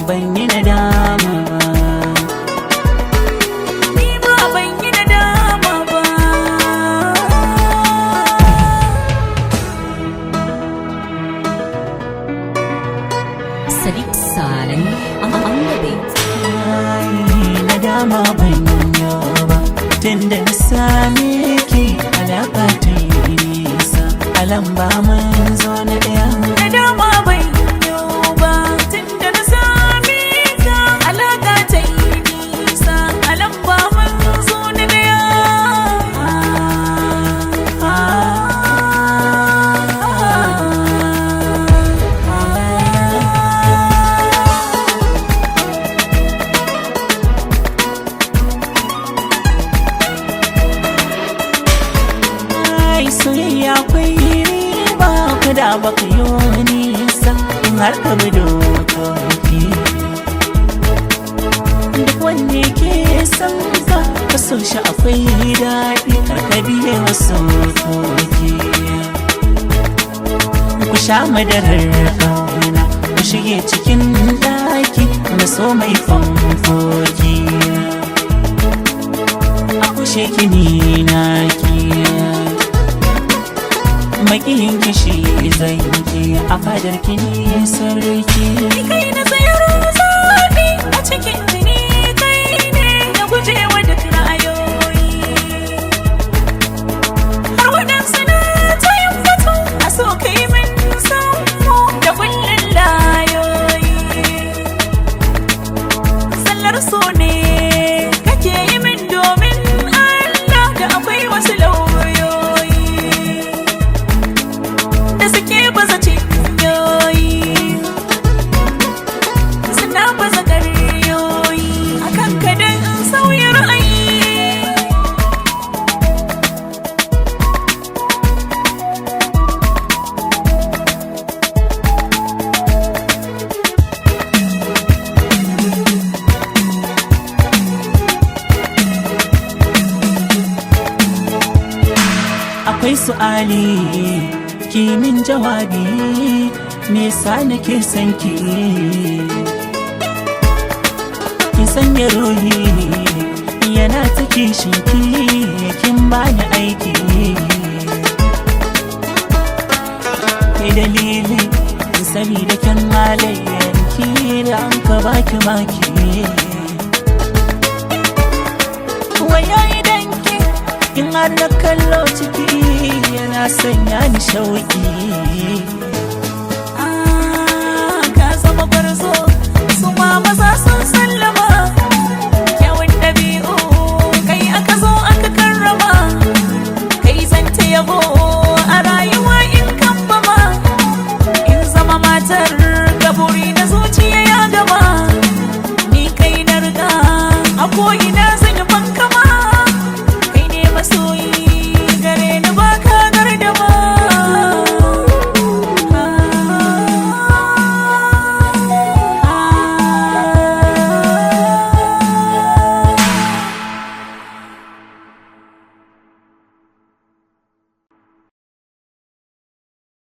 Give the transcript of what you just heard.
ban yi nadama ba. Ni ma ban yi nadama ba. Sadiq Saleh on the beat. Nadama ban yi ba, tunda na same ki alaƙa ta yi nisa, alamba mun zo na ɗaya. Nadama ban yi ba, tunda na same ka alaƙa ta yi nisa, alamba mun zo na ɗaya. Soyayya akwai riba kada baka yi nisa in har ka bi dokoki. Duk wanda ke son ka so shi akwai daɗi karka biye wasu koki. Ku sha madarar ƙauna ku shige cikin ɗaki na so mai fankoki. A kushe kini naki makiyin kishi zanki a fadar kini sarki. Ni kai na tsayar zaɓi a cikin jini kai ne na gujewa duk ra'ayoyi. Har waɗansu na ta yin batu a so kai min samu da kullum layoyi. Sallar so ne kake yi min domin Allah da akwai wasu lauyoyi da suke baza cinyoyi, suna baza ƙaryoyi akan kadan sauya ra'ayi. Akwai su'ali kimin jawabi me yasa nake son ki. Kin sanya ruhi yana ta kishin ki, kin bani aiki. Kai dalili sabida kyan halayen ki da an ka baki maki. Waya idan ki in har na kallo ciki yana sanya ni shauƙi.